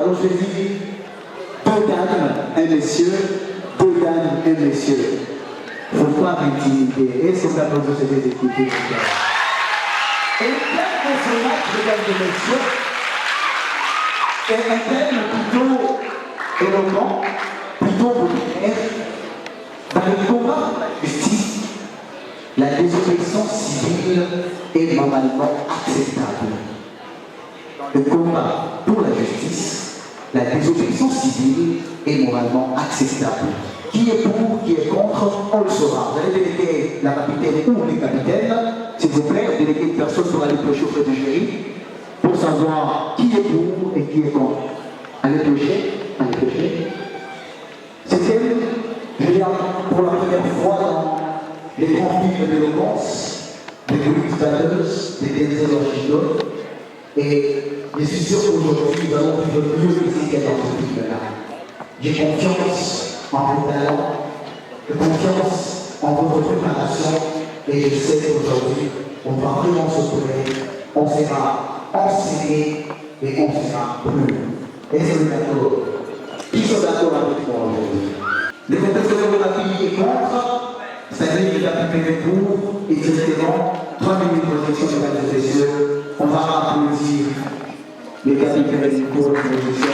on choisit deux dames, un monsieur, deux dames, un monsieur. Il ne faut pas m'intimider. Est-ce qu'on applaudit ces deux équipes? Et le thème de ce match, mesdames et messieurs, est un thème plutôt éloquent, plutôt populaire, dans le combat pour la justice. La désobéissance civile est normalement acceptable. Dans le combat pour la justice, la désobéissance civile est moralement acceptable. Qui est pour, qui est contre, on le saura. Vous allez déléguer la capitaine ou les capitaines, s'il vous plaît, déléguer une personne pour aller piocher auprès du jury, pour savoir qui est pour et qui est contre. Allez piocher, allez piocher. C'était, je viens pour la première fois dans les grands films d'éloquence, des Louis Batters, des Denzel Washington, et je suis sûr qu'aujourd'hui, nous allons vivre mieux que ce qu'il y a dans ce film-là. J'ai confiance en vos talents, de confiance en votre préparation, et je sais qu'aujourd'hui, on va vraiment se trouver, on sera enseigné et on sera plus. Est-ce que vous êtes d'accord? Qui sont d'accord avec moi aujourd'hui? Les contestants de la fille est contre, c'est-à-dire qu'il a préparé pour, exactement, 3 minutes de projection, mesdames et messieurs. On va applaudir les capitaines pour la projection.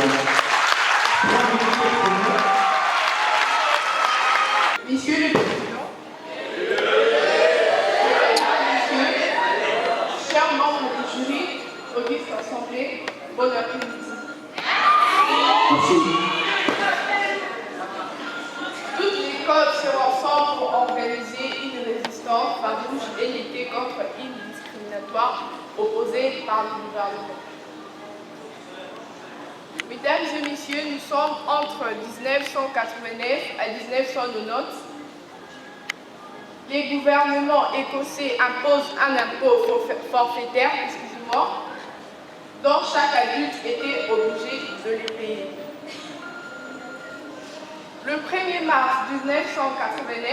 Monsieur le Président, chers membres du jury, auguste assemblée, bon après-midi. Merci. Toutes les codes se rassemblent pour organiser une résistance farouche et lutter contre une discriminatoire opposée par le gouvernement. Mesdames et messieurs, nous sommes entre 1989 à 1990. Les gouvernements écossais imposent un impôt forfaitaire, dont chaque adulte était obligé de le payer. Le 1er mars 1989,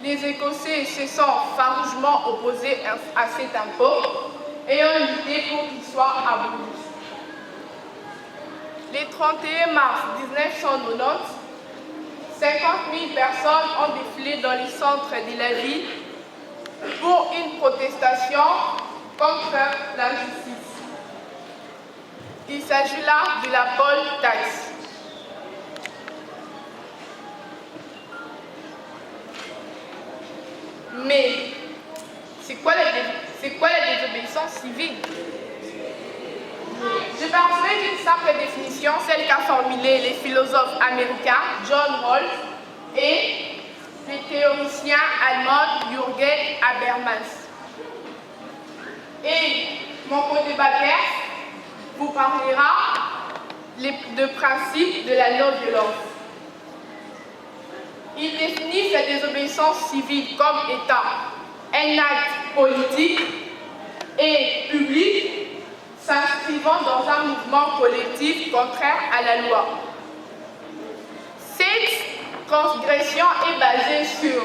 les Écossais se sont farouchement opposés à cet impôt et ont lutté pour qu'il soit aboli. Le 31 mars 1990, 50 000 personnes ont défilé dans les centres de la ville pour une protestation contre la justice. Il s'agit là de la poll tax. Mais c'est quoi la désobéissance civile? Je partirai d'une simple définition, celle qu'a formulée les philosophes américains John Rawls et le théoricien allemand Jürgen Habermas. Et mon co-débatteur vous parlera de principes de la non-violence. Il définit la désobéissance civile comme étant un acte politique et public s'inscrivant dans un mouvement collectif contraire à la loi. Cette transgression est basée sur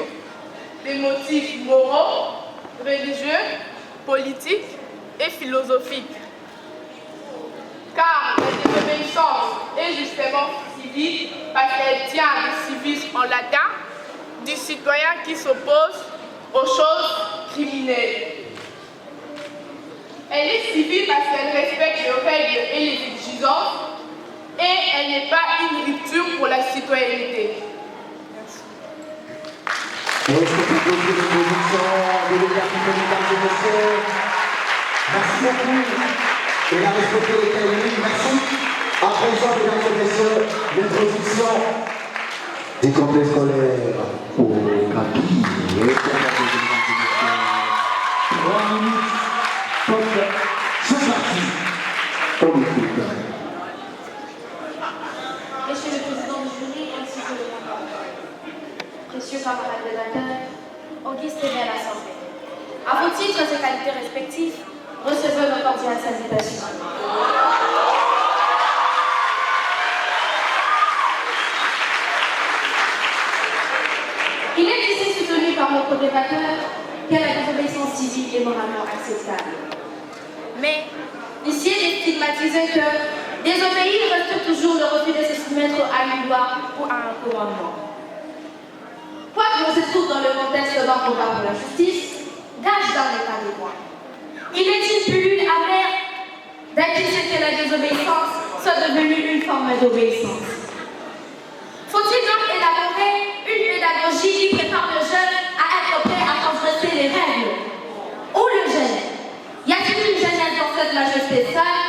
des motifs moraux, religieux, politiques et philosophiques. Car la désobéissance est justement civile parce qu'elle tient du civisme en latin, du citoyen qui s'oppose aux choses criminelles. Elle est civile parce qu'elle respecte les règles et les exigences et elle n'est pas une rupture pour la citoyenneté. Merci. Merci beaucoup. Et la respecter les cahiers. Merci. À présent, mesdames et messieurs, l'introduction des complets scolaires au cabine. 3 minutes. C'est parti. On écoute. Monsieur le Président du jury, ainsi que le rapporteur, précieux camarades débatteurs, Auguste et bien l'Assemblée. À vos titres et qualités respectifs, recevez nos cordiales salutations. Il est ici soutenu par notre débatteur que la désobéissance civile est moralement acceptable. Mais ici, il est stigmatisé que Désobéir reste toujours le refus de se soumettre à une loi ou à un commandement. Quoique l'on se trouve dans le contexte d'un combat pour la justice, gage d'un état de droit. Il est une pilule amère d'accuser que la désobéissance soit devenue une forme d'obéissance. Faut-il donc élaborer une pédagogie qui prépare le jeune à être prêt à transgresser les règles? Ou le jeune? Y a-t-il une jeunesse dans cette majesté seule?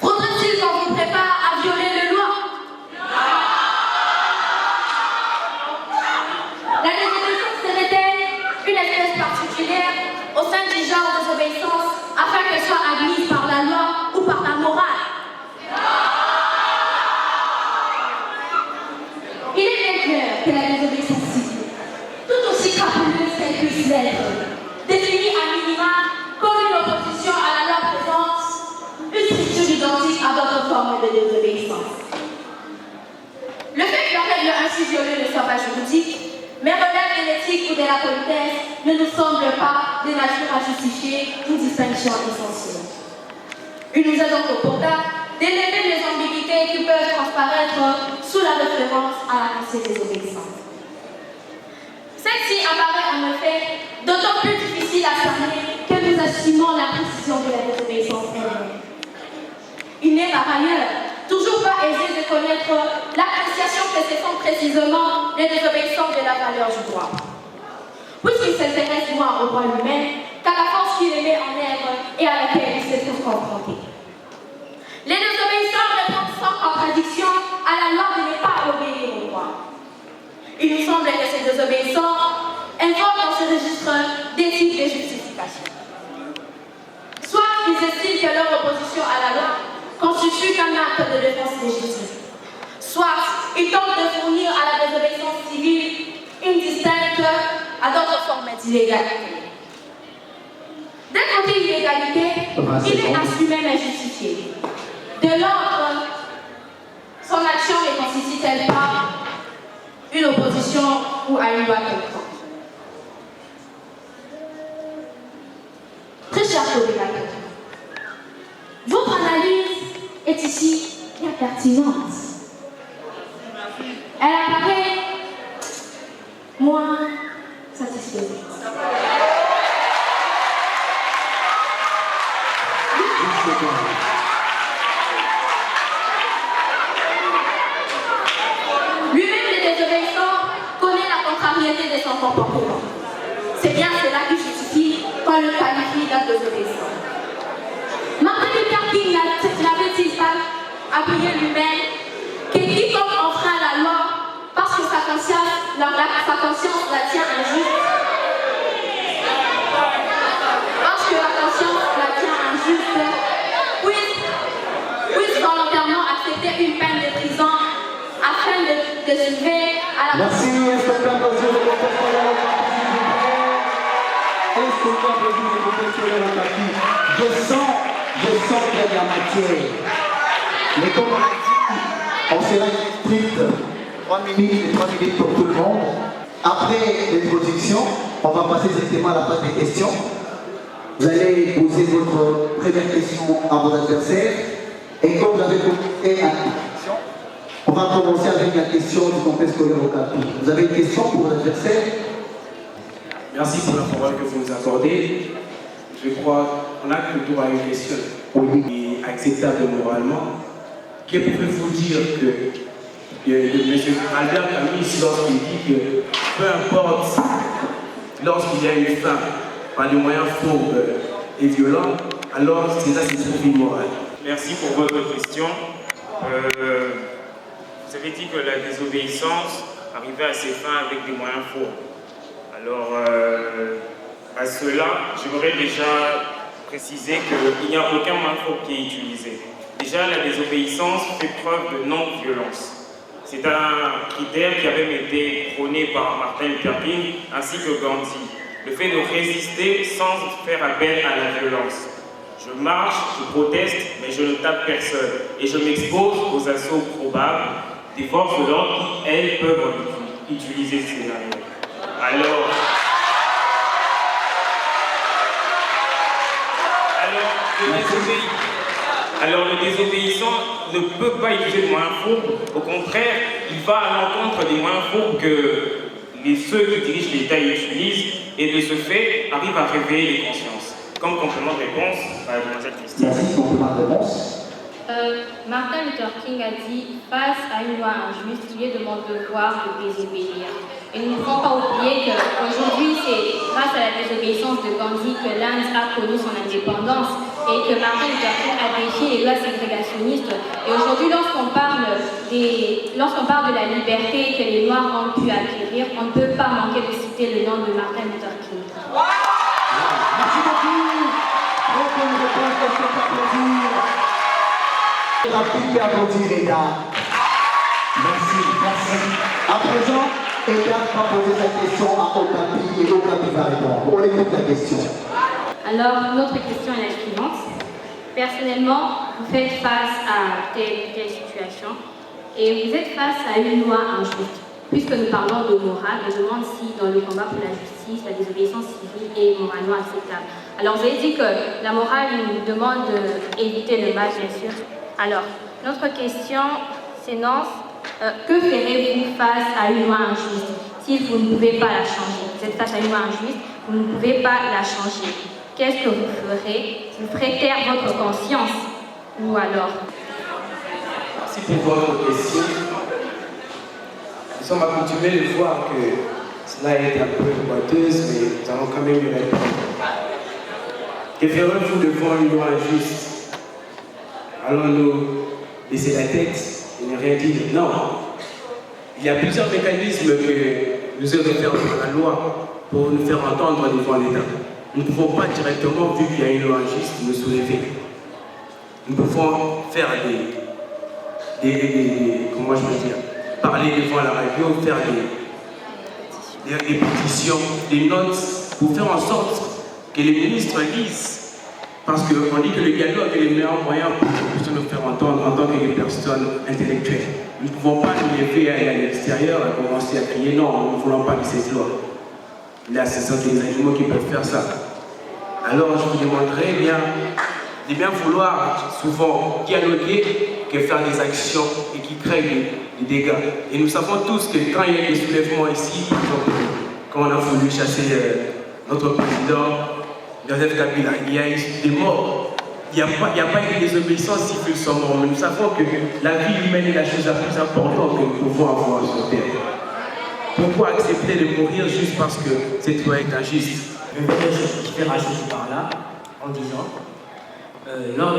Faudrait-il qu'on vous prépare à violer les lois? La désobéissance serait-elle une espèce particulière au sein du genre désobéissance afin qu'elle soit admise par la loi ou par la morale? Il est bien clair que la désobéissance civile, tout aussi crapuleuse qu'elle puisse l'être, définie à minima comme une opposition à la loi présente, une structure identique à d'autres formes de désobéissance. Le fait que la règle ainsi violée ne soit pas juridique, mais relève de l'éthique ou de la politesse, ne nous semble pas de nature à justifier une distinction essentielle. Il nous est donc opportun d'élever les ambiguïtés qui peuvent transparaître sous la référence à la pensée désobéissante. Celle-ci apparaît en effet d'autant plus difficile à cerner que nous estimons la précision de la désobéissance elle-même. Il n'est par ailleurs toujours pas aisé de connaître l'appréciation que se font précisément les désobéissants de la valeur du droit. Puisqu'ils s'intéressent moins au droit lui-même qu'à la force qu'il met en œuvre et à laquelle ils se trouvent confrontés. Les désobéissants répondent sans contradiction à la loi de ne pas obéir au droit. Il nous semble que ces désobéissants invoquent dans ce registre des types de justification. Soit ils estiment que leur opposition à la loi constitue qu'un acte de défense légitime. Soit ils tentent de fournir à la désobéissance civile une distincte à d'autres formes d'illégalité. D'un côté illégalité, il est assumé mais justifié. De l'autre, son action ne constitue-t-elle pas une opposition ou à une loi quelconque? Très chers collègues, votre analyse est ici bien pertinente. Elle apparaît moins satisfaisante. Lui-même, le désobéissant, connaît la contrariété de son comportement. C'est bien cela qui justifie qu'on le qualifie d'un désobéissant. Martin Luther King n'avait-il pas appuyé lui-même que quiconque enfreint la loi parce que sa conscience la tient injuste, puisse volontairement accepter une peine de prison afin de soulever à la... Merci, est-ce qu'on peut applaudir le professeur au tapis, s'il vous plaît? Est-ce qu'on peut applaudir le professeur au tapis? Je sens qu'il y a de la matière. Mais comme on a dit, on sera strict 3 minutes pour tout le monde. Après l'introduction, on va passer directement à la phase des questions. Vous allez poser votre première question à vos adversaires. Et comme vous avez commencé à l'introduction, on va commencer avec la question du complexe scolaire au Capi. Vous avez une question pour vos adversaires? Merci pour la parole que vous nous accordez. Je crois qu'on a le droit à une question Oui. et acceptable moralement. Que pouvez-vous dire que M. Albert Camus, lorsqu'il dit que peu importe, lorsqu'il y a une femme par des moyens faux et violents, alors c'est là que se trouve immoral. Merci pour votre question. Vous avez dit que la désobéissance arrivait à ses fins avec des moyens faux. Alors, à cela, j'aimerais déjà préciser qu'il n'y a aucun moyen faux qui est utilisé. Déjà, la désobéissance fait preuve de non-violence. C'est un critère qui a même été prôné par Martin Luther King ainsi que Gandhi. Le fait de résister sans faire appel à la violence. Je marche, je proteste, mais je ne tape personne. Et je m'expose aux assauts probables des forces de l'ordre qui, elles, peuvent utiliser ces armes. Alors, Alors le désobéissant ne peut pas utiliser de moyens fourbes, au contraire, il va à l'encontre des moyens fourbes que ceux qui dirigent l'État utilisent et de ce fait arrivent à réveiller les consciences. Comme complément de réponse à Mademoiselle Christine. Merci, complément de réponse. Martin Luther King a dit « Face à une loi injuste, il est de mon devoir de désobéir ». Et nous ne pouvons pas oublier qu'aujourd'hui, c'est grâce à la désobéissance de Gandhi que l'Inde a connu son indépendance et que Martin Luther King a défié les lois ségrégationnistes. Et aujourd'hui, lorsqu'on parle de la liberté que les Noirs ont pu acquérir, on ne peut pas manquer de citer le nom de Martin Luther King. Merci beaucoup. Très bonne réponse, question d'applaudir. Rapide et applaudir les dames. Merci, merci. À présent, Edgar va poser sa question à Okapi et Okapi va répondre. On écoute la question. Alors, notre question est la suivante. Personnellement, vous faites face à telle situation et vous êtes face à une loi injuste. Puisque nous parlons de morale, je demande si dans le combat pour la justice, la désobéissance civile est moralement acceptable. Alors, vous avez dit que la morale nous demande d'éviter le mal, bien sûr. Alors, notre question s'énonce, que ferez-vous face à une loi injuste si vous ne pouvez pas la changer? Vous êtes face à une loi injuste, vous ne pouvez pas la changer. Qu'est-ce que vous ferez? Vous ferez taire votre conscience? Ou alors? Merci pour votre question. Nous sommes accoutumés de voir que cela est un peu boiteuse, mais nous allons quand même y répondre. Que ferez-vous devant une loi injuste? Allons-nous baisser la tête et ne rien dire? Non. Il y a plusieurs mécanismes que nous devons faire dans la loi pour nous faire entendre devant l'État. Nous ne pouvons pas directement, vu qu'il y a une loi injuste, nous soulever. Nous pouvons faire comment je peux dire, parler devant la radio, faire des pétitions, des notes, pour faire en sorte que les ministres lisent. Parce qu'on dit que le dialogue est le meilleur moyen pour que nous puissions nous faire entendre en tant que personnes intellectuelles. Nous ne pouvons pas nous lever à aller à l'extérieur et commencer à crier non, nous ne voulons pas de cette loi. Là, ce sont des animaux qui peuvent faire ça. Alors, je vous demanderai de bien vouloir souvent dialoguer que faire des actions et qui créent des dégâts. Et nous savons tous que quand il y a des soulèvements ici, quand on a voulu chasser notre président, Joseph Kabila, il y a eu des morts. Il n'y a pas eu de désobéissance civile sont morts. Mais nous savons que la vie humaine est la chose la plus importante que nous pouvons avoir sur Terre. Pourquoi accepter de mourir juste parce que cette loi est injuste? Je vais rajouter par là en disant pendant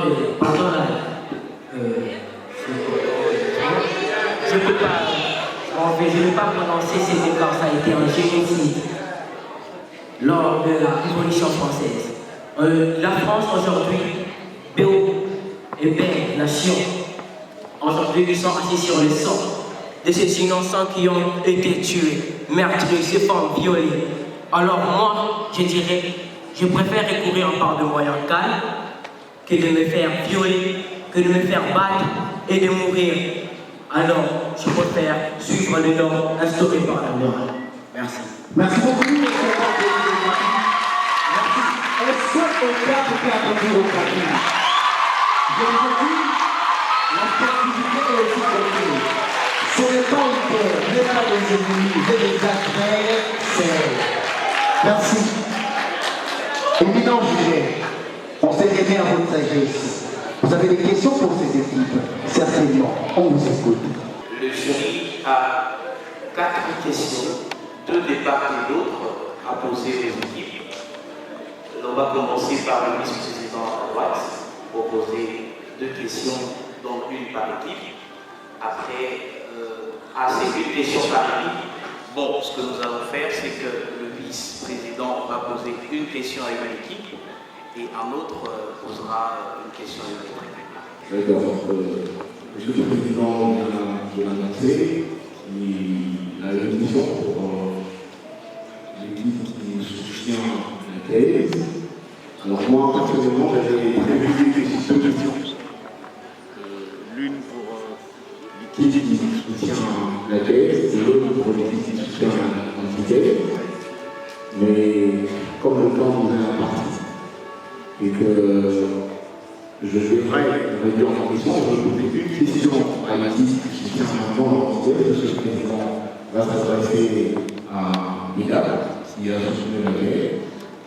je ne peux pas prononcer ces mots car ça a été un génocide lors de la Révolution française. La France aujourd'hui, Béo et belle nation, aujourd'hui ils sont assis sur le sang de ces innocents qui ont été tués, meurtris, ces femmes violées. Alors moi, je dirais, je préfère recourir en part de moyens calmes que de me faire violer, que de me faire battre et de mourir. Alors, je préfère suivre les normes instaurées par la loi. Merci. Merci beaucoup. Merci. Est-ce que Edgar peut applaudir au Kabila? Je vous ai dit, la sportivité est aussi comprise. Ce n'est pas une peur, ce n'est pas des ennemis, c'est des adversaires. Merci. Éminent juge, on s'est aimé à votre sagesse. Vous avez des questions pour ces équipes? Certainement, on vous écoute. Le jury a 4 questions, 2 de part et d'autre, à poser aux équipes. On va commencer par le vice-président à droite, pour poser 2 questions, dont une par équipe. Après, c'est une question par équipe. Bon, ce que nous allons faire, c'est que le vice-président va poser une question à une équipe et un autre posera une question à une autre équipe. D'accord. Monsieur le Président de la NACE, il a une mission pour l'équipe qui soutient la thèse. Alors moi, personnellement, j'avais prévu deux questions. L'une pour l'équipe qui soutient la thèse et l'autre pour l'équipe qui soutient l'antithèse. Mais comme le temps nous est imparti et que je devrais réduire en question, je vous poser une question à Mathis, qui tient maintenant en tête, parce que le président va s'adresser à Mida, qui a soutenu la guerre.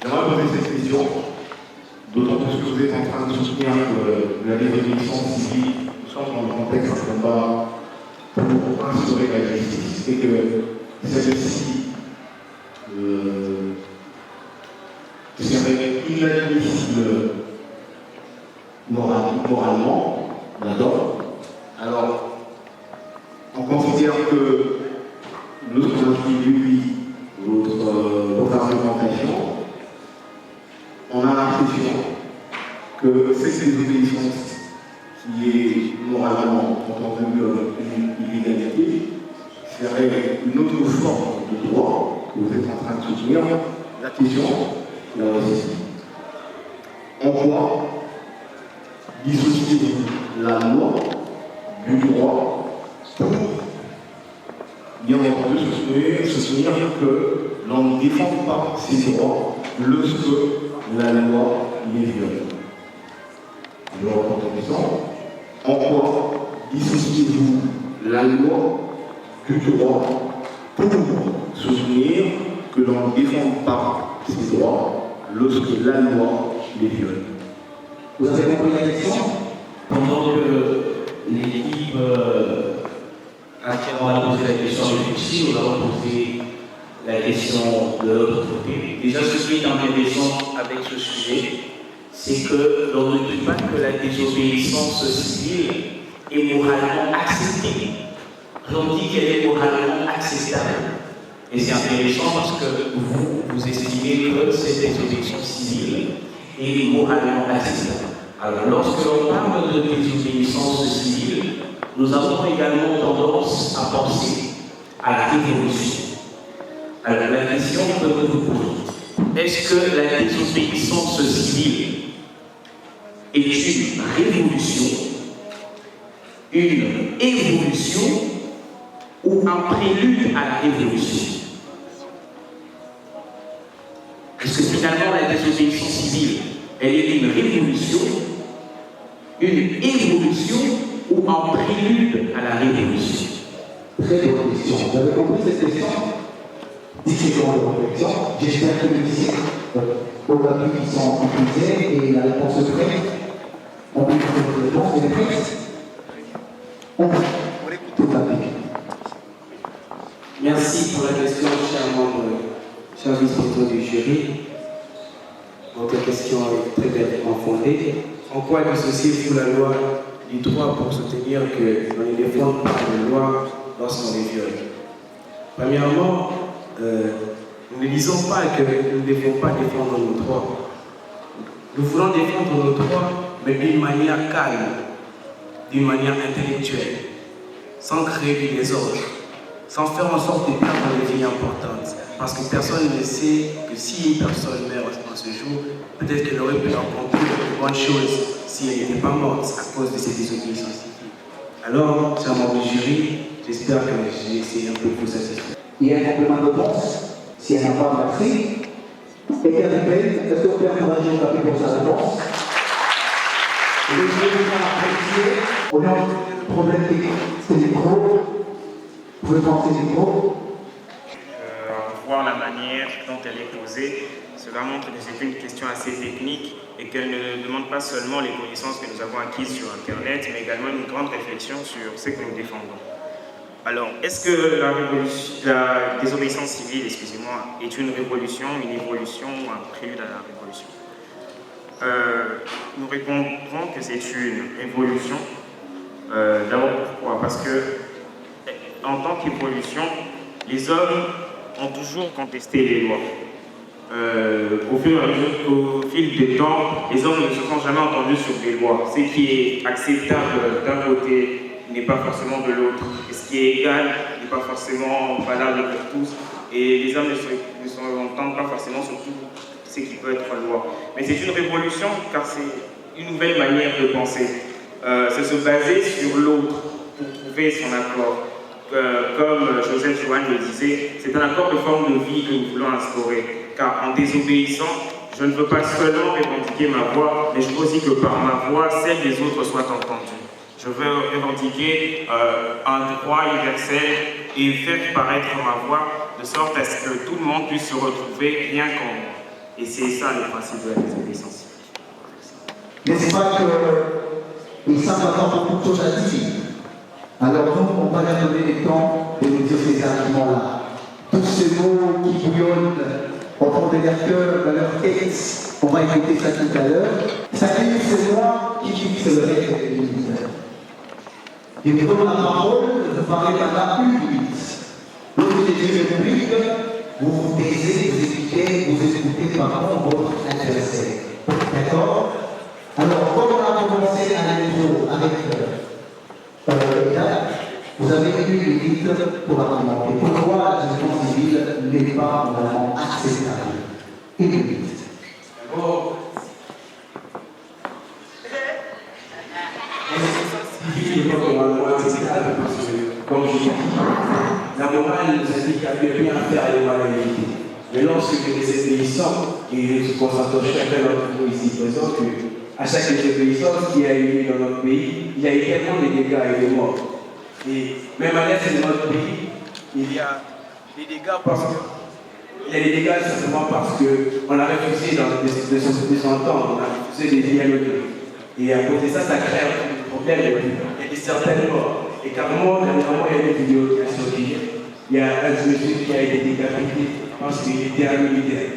J'aimerais poser cette question, d'autant plus que vous êtes en train de soutenir la désobéissance civile, nous sommes dans le contexte d'un combat pour instaurer la justice, et que celle-ci serait inadmissible moralement, d'abord. Alors, on considère que notre individu, votre argumentation, on a l'impression que cette désobéissance qui est moralement entendue une illégalité serait une autre forme de droit que vous êtes en train de soutenir. La question, là aussi, en quoi dissocier la loi du droit pour bien entendu soutenir que l'on ne défend pas ses droits lorsque la loi les viole. Je reprends en question. En quoi dissociez-vous la loi du droit pour soutenir que l'on ne défend pas ses droits lorsque la loi les viole? Vous avez compris la question? Pendant que l'équipe actuellement a posé la question de Lucie, nous avons posé la question de l'autre côté. Déjà, ce qui est intéressant avec ce sujet, c'est que l'on ne dit pas que la désobéissance civile est moralement acceptée. L'on dit qu'elle est moralement acceptable. Et c'est intéressant parce que vous estimez que cette désobéissance civile est moralement acceptable. Alors, lorsque l'on parle de désobéissance civile, nous avons également tendance à penser à la révolution. Alors, la question que nous vous posons, est-ce que la désobéissance civile est une révolution, une évolution ou un prélude à la révolution? Est-ce que finalement la désobéissance civile, elle est une révolution, une évolution ou un prélude à la révolution? Très bonne question. Vous avez compris cette question? 10 secondes de réflexion. J'espère que les aura pu qui sont utilisés et la réponse est prête. On peut trouver une réponse, elle est prête. On écoute tout à fait. Merci pour la question, cher membre, cher vice-président du jury. Votre question est très bien fondée. En quoi dissociez-vous la loi du droit pour soutenir que l'on ne défende pas la loi lorsqu'on les viole? Premièrement, nous ne disons pas que nous ne devons pas défendre nos droits. Nous voulons défendre nos droits, mais d'une manière calme, d'une manière intellectuelle, sans créer du désordre, sans faire en sorte de perdre des vies importantes. Parce que personne ne sait que si une personne meurt en ce jour, peut-être qu'elle aurait pu accomplir de bonnes choses si elle n'était pas morte à cause de cette désobéissance civile. Alors, cher membre du jury, j'espère que j'ai essayé un peu de vous satisfaire. Il y a un complément de réponse. Si elle n'a pas merci. Et Pierre Dupel, est-ce que vous pouvez encourager le papier pour sa réponse? Et je vais vous faire apprécier, au nom du problème des micros, vous pouvez penser des micros. Voir la manière dont elle est posée, cela montre que c'est une question assez technique et qu'elle ne demande pas seulement les connaissances que nous avons acquises sur Internet, mais également une grande réflexion sur ce que nous défendons. Alors, est-ce que la désobéissance civile, excusez-moi, est une révolution, une évolution ou un prélude à la révolution? Nous répondrons que c'est une évolution. D'abord, pourquoi? Parce que, en tant qu'évolution, les hommes ont toujours contesté les lois. Au fil du temps, les hommes ne se sont jamais entendus sur des lois. Ce qui est acceptable d'un côté n'est pas forcément de l'autre. Et ce qui est égal n'est pas forcément valable pour tous. Et les hommes ne s'entendent pas forcément sur tout ce qui peut être loi. Mais c'est une révolution car c'est une nouvelle manière de penser. C'est se baser sur l'autre pour trouver son accord. Comme Joseph Joanne le disait, c'est un accord de forme de vie que nous voulons instaurer. Car en désobéissant, Je ne veux pas seulement revendiquer ma voix, mais je veux aussi que par ma voix, celle des autres soit entendue. Je veux revendiquer un droit universel et faire paraître ma voix de sorte à ce que tout le monde puisse se retrouver rien qu'en moi. Et c'est ça le principe de la désobéissance civique. N'est-ce pas qu'ils savent avoir beaucoup de choses à dire? Alors nous, on va leur donner le temps de nous dire ces arguments-là. Tous ces mots qui bouillonnent au fond de leur cœur, dans leur tête, on va écouter ça tout à l'heure. Ça dit, c'est moi qui fixe le reste de l'univers. Je me donne la parole de parler pendant 1 minute. Lorsque je dis République, vous vous taisez, vous écoutez par contre votre adversaire. D'accord? Alors, comme on a commencé à l'intro avec l'État, vous avez 1 minute pour argumenter. Pourquoi la désobéissance civile n'est pas vraiment acceptable? 1 minute. D'abord, il n'est pas normalement acceptable parce que, comme je dis, la morale nous indique qu'il n'y a plus rien à faire à l'humanité. Mais lorsque les désobéissants, et je constate chacun d'entre nous ici présent, qu'à chaque désobéissance qui a eu lieu dans notre pays, il y a eu tellement de dégâts et de morts. Et même à l'est de notre pays, il y a des dégâts parce que. Il y a des dégâts simplement parce qu'on a refusé de s'entendre, on a refusé de dialoguer. Et à côté de ça, ça crée un problème. Il y a des certaines morts. Et carrément, dernièrement, il y a des vidéos qui sont sorties. Il y a un monsieur qui a été décapité parce qu'il était un militaire.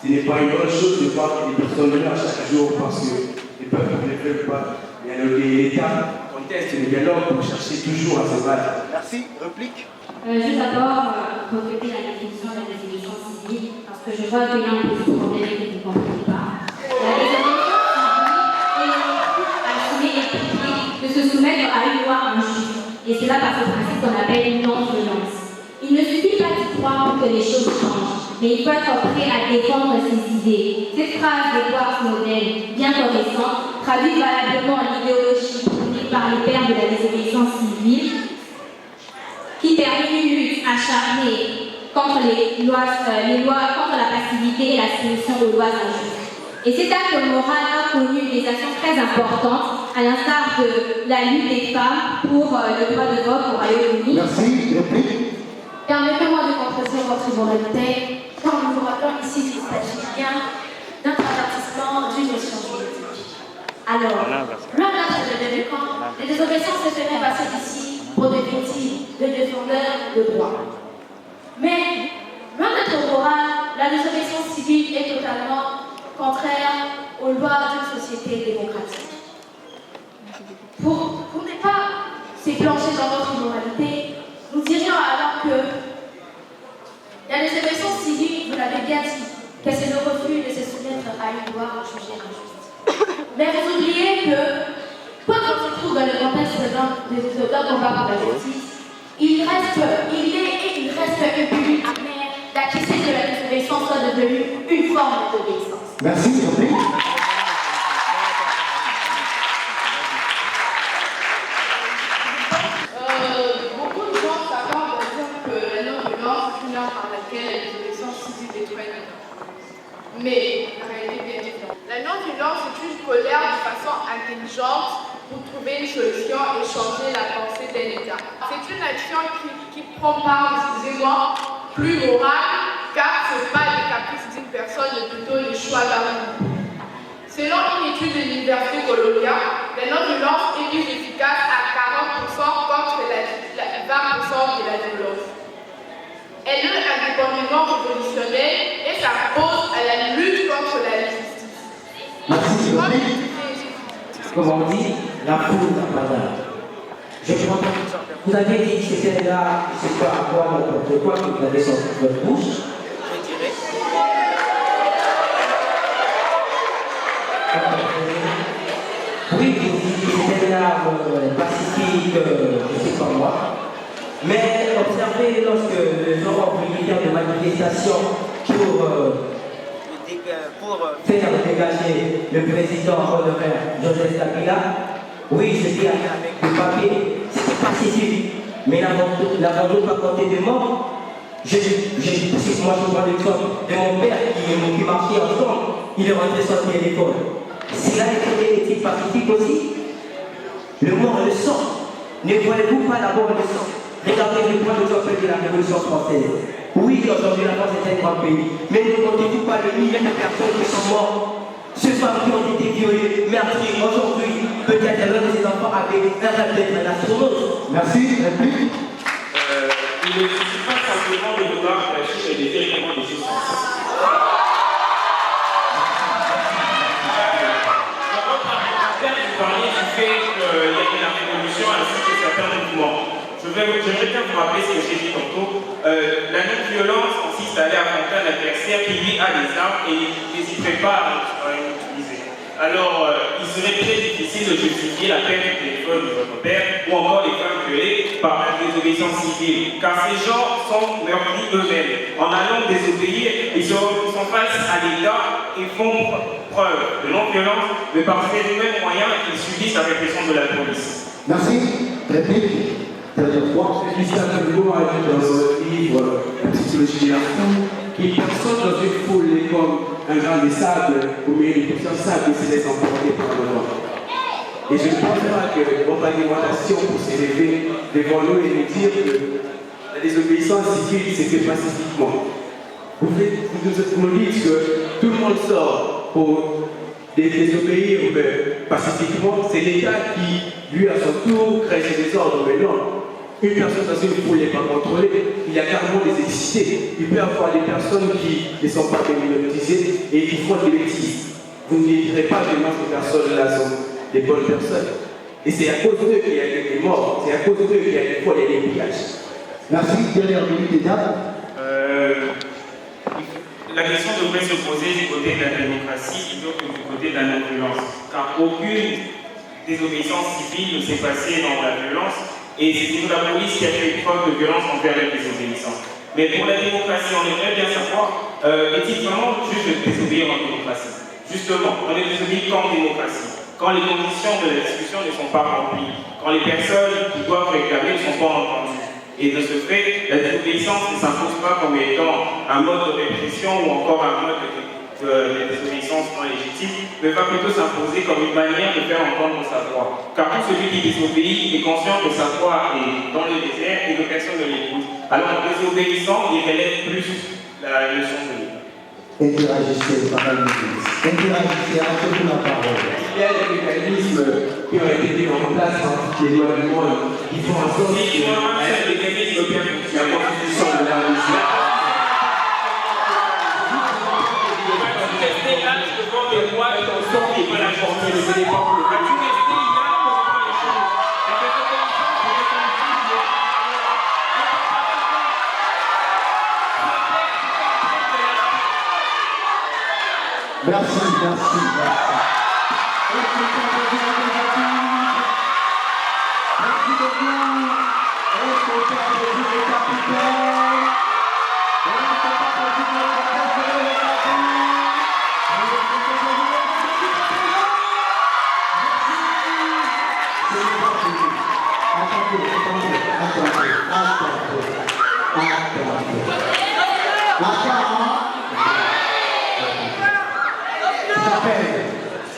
Ce n'est pas une bonne chose de voir que les personnes meurent chaque jour parce que les peuples ne veulent pas. L'État conteste le dialogue pour chercher toujours à se battre. Merci. Réplique. Juste d'abord, compléter la définition de la désobéissance civile, parce que je vois qu'il y a un petit problème que vous ne comprenez pas. La désobéissance civile est assumer et de se soumettre à une loi injuste. Et cela par ce principe qu'on appelle une non-violence. Il ne suffit pas d'y croire pour que les choses changent, mais il faut être prêt à défendre ses idées. Cette phrase d'Edward Snowden, bien récente, traduit valablement l'idéologie prônée par les pères de la désobéissance civile, qui permet une lutte acharnée contre contre la passivité et la soumission aux lois injustes. Et cet acte moral a connu des actions très importantes, à l'instar de la lutte des femmes pour le droit de vote au Royaume-Uni. Merci. Réplique. Permettez-moi de contredire votre immoralité, car nous vous rappelons ici qu'il s'agit bien d'un avertissement d'une mission juridique. Alors, loin d'être de délinquants, les désobéissances se feraient passer ici pour des victimes, des défendeurs de droits. Mais, loin d'être morale, la désobéissance civile est totalement contraire aux lois d'une société démocratique. Pour ne pas s'épancher dans votre immoralité, nous dirions alors que la désobéissance civile, vous l'avez bien dit, que c'est le refus de se soumettre à une loi jugée injuste. Mais vous oubliez que quoi qu'on se trouve dans le contexte d'un combat pour la justice, il est et il reste une publique amère d'acquiescer que la désobéissance soit devenue une forme d'obéissance. Merci, Réplique. Beaucoup de gens s'attendent à dire que la non-violence est une arme par laquelle la désobéissance civile détruit. Mais la réalité est différente. La non-violence est une colère de façon intelligente pour trouver une solution et changer la pensée d'un État. C'est une action qui prend part, plus morale, car ce n'est pas le caprice d'une personne, mais plutôt le choix d'un groupe. Selon une étude de l'Université Columbia, la non-violence est plus efficace à 40% contre 20% de la violence. Elle est indépendamment révolutionnaire et s'impose à la lutte contre la justice. Comme on dit, la foule n'a pas d'âge. Vous avez dit que c'était là, c'est pas à quoi n'importe quoi que vous avez sorti de votre bouche. Je dirais. Oui, vous dites que c'était là pacifique, je ne sais pas moi. Mais observez lorsque les ordres militaires de manifestation pour faire dégager le président honoraire Joseph Kabila, oui, c'était avec du papier, c'était pacifique. Mais n'avons-nous pas compté de morts? Moi, je vois l'exemple de mon père qui marchait ensemble. Il est rentré sortir à l'école. Cela est pacifique aussi. Le mort et le sang. Ne voyez-vous pas d'abord le sang? Regardez le point de l'exemple de la Révolution française. Oui, aujourd'hui, la France est un grand pays. Mais ne comptez-vous pas le millier de personnes qui sont mortes? Ces femmes qui ont été violées, meurtries aujourd'hui, peut-être l'un de ces enfants avait un rêve d'être un astronaute. Merci, réplique. Il ne suffit pas simplement de vouloir lâcher des éléments des essences. Vous parliez du fait qu'il y a eu la révolution ainsi que certains mouvements. J'aimerais bien vous rappeler ce que j'ai dit tantôt. La non-violence consiste à aller affronter un adversaire qui lui a des armes et il n'hésiterait pas à l'utiliser. Alors, il serait très difficile de justifier la perte du téléphone de votre père ou encore les femmes violées par la désobéissance civile, car ces gens sont meurtris eux-mêmes. En allant désobéir, ils sont face à l'État et font preuve de non-violence, mais par ces mêmes moyens, ils subissent la répression de la police. Merci. Réplique. Christian Hugo a dit dans son livre La psychologie de la foule qu'une personne dans une foule est comme un grain de sable ou bien une personne sable qui se laisse emporter par le vent. Et je ne pense pas que notre alimentation pour s'élever devant nous et nous dire que la désobéissance civile s'est fait pacifiquement. Vous nous dites que tout le monde sort pour désobéir pacifiquement, c'est l'État qui, lui à son tour, crée ses désordres. Mais non. Une personne dans une foule n'est pas contrôlée, il y a carrément des excités. Il peut y avoir des personnes qui ne sont pas déminotisées et qui font des bêtises. Vous ne direz pas que ces personnes-là sont des bonnes personnes. Et c'est à cause d'eux qu'il y a des morts, c'est à cause d'eux qu'il y a des fois des pillages. Merci, dernière minute des dames. La question devrait se poser du côté de la démocratie plutôt que du côté de la non-violence. Car aucune désobéissance civile ne s'est passée dans la violence. Et c'est toujours la police qui a fait preuve de violence envers les désobéissants. Mais pour la démocratie, on aimerait bien savoir, est-il vraiment juste de désobéir en démocratie? Justement, on est désobéi qu'en démocratie. Quand les conditions de la discussion ne sont pas remplies, quand les personnes qui doivent réclamer ne sont pas entendues. Et de ce fait, la désobéissance ne s'impose pas comme étant un mode de répression ou encore un mode de désobéissance non légitime, mais va plutôt s'imposer comme une manière de faire entendre sa voix. Car tout celui qui désobéit est conscient que sa voix est dans le désert et que personne ne l'écoute. Alors en désobéissant, il relève plus la leçon de vie. Interagissez, parole de ministre. Interagissez, rappelez-vous la parole. Il y a des mécanismes qui ont été mis en place dans les lois du monde qui font en sorte que c'est le mécanisme bien fonctionne. La constitution de la Russie. Devant des lois qui ont sorti de la justice. As-tu resté là pour voir les choses? Merci, merci, merci. Merci beaucoup. Est-ce qu'on peut applaudir le capitaine? Est-ce qu'on peut applaudir le capitaine?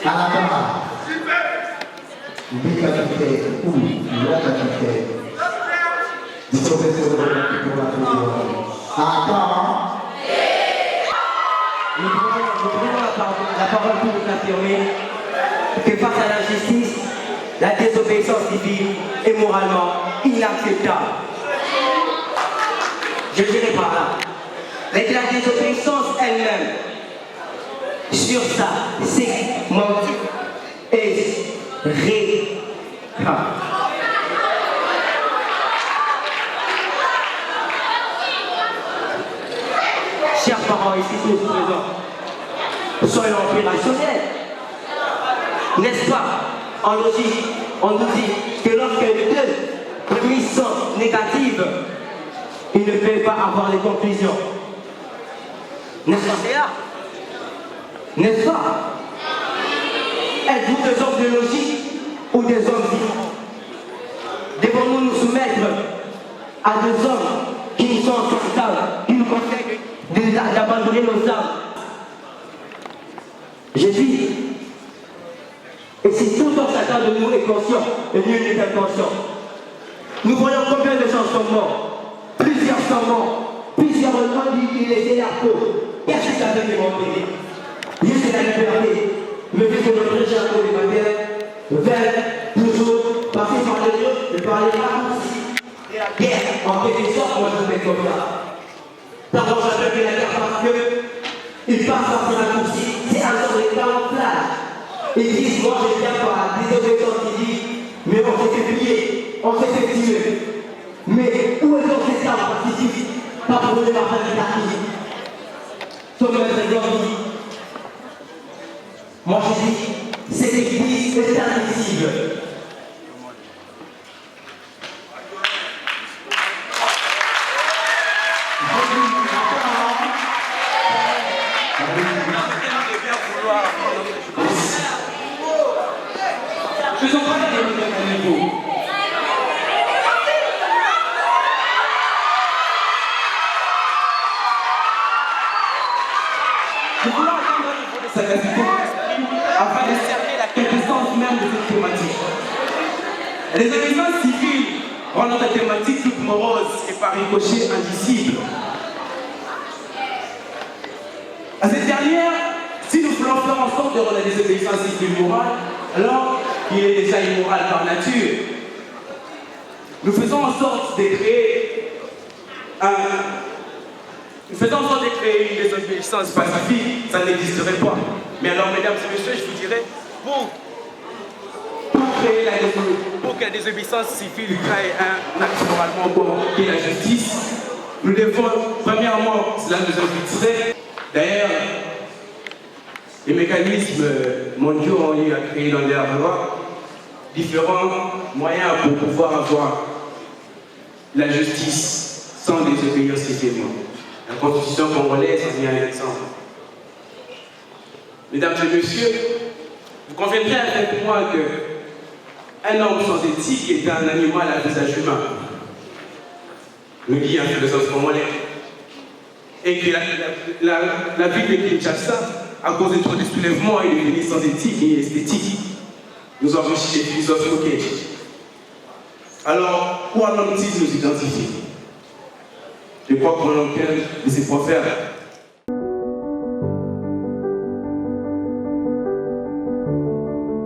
À la barre, le capitaine ou la capitaine du professeur de la attends. Nous prenons la parole pour vous affirmer que face à la justice, la désobéissance civile est moralement inacceptable. Je dirais par là, mais la désobéissance elle-même, sur ça, c'est motif et chers parents ici tous présents, soyons opérationnels. N'est-ce pas? En logique, on nous dit que lorsque deux prémices sont négatives, il ne peut pas avoir les conclusions. N'est-ce pas, c'est là? N'est-ce pas? Êtes-vous des hommes de logique ou des hommes vivants? Devons-nous nous soumettre à des hommes qui nous sont acceptables? d'abandonner nos âmes. J'ai dit, et si tout en chacun de nous est conscient, et nul n'est inconscient, nous voyons combien de gens sont morts, plusieurs sont morts, plusieurs ont dû laisser la peau. Qu'est-ce que ça fait de mon pays? Juste la liberté, mais vu que notre chapeau des matières veulent toujours passer par les yeux et par les raccourcis et la guerre. En quelque sorte, moi je fais comme ça. D'abord, j'appelle la guerre parce qu'ils passent par ces raccourcis, c'est un genre de camouflage. Ils disent, moi je viens par la désobéissance civile, mais on s'est fait piller, on s'est fait tuer. Mais où est donc cet arme pacifique? Pas pour les marins de Tati. Comme le président dit. Moi je dis, cette église est indicible. Faisons pas des développements à niveau. Nous voulons atteindre le niveau de sagacité afin de cerner la quintessence même de cette thématique. Les désobéissances civiles rendent notre thématique toute morose et par ricochet indicible. À cette dernière, si nous voulons faire en sorte de rendre la désobéissance civile morale, alors il est déjà immoral par nature. Nous faisons en sorte de créer une désobéissance pacifique, ça n'existerait pas. Mais alors, mesdames et messieurs, je vous dirais, pour que la désobéissance civile crée un acte moralement bon qui est la justice, nous devons, premièrement, cela nous inviterait. D'ailleurs, les mécanismes mondiaux ont eu à créer dans leur loi différents moyens pour pouvoir avoir la justice sans désobéir civilement. La Constitution congolaise en est un exemple. Mesdames et messieurs, vous conviendrez avec moi qu'un homme sans éthique est un animal à visage humain, nous dit un philosophe congolais. Et que la ville de Kinshasa, à cause de trop de soulèvements, est devenue sans éthique et esthétique. Nous enrichissons les philosophes locaux. Alors, où allons-nous nous identifier? Je crois qu'on a aucun de ces prophètes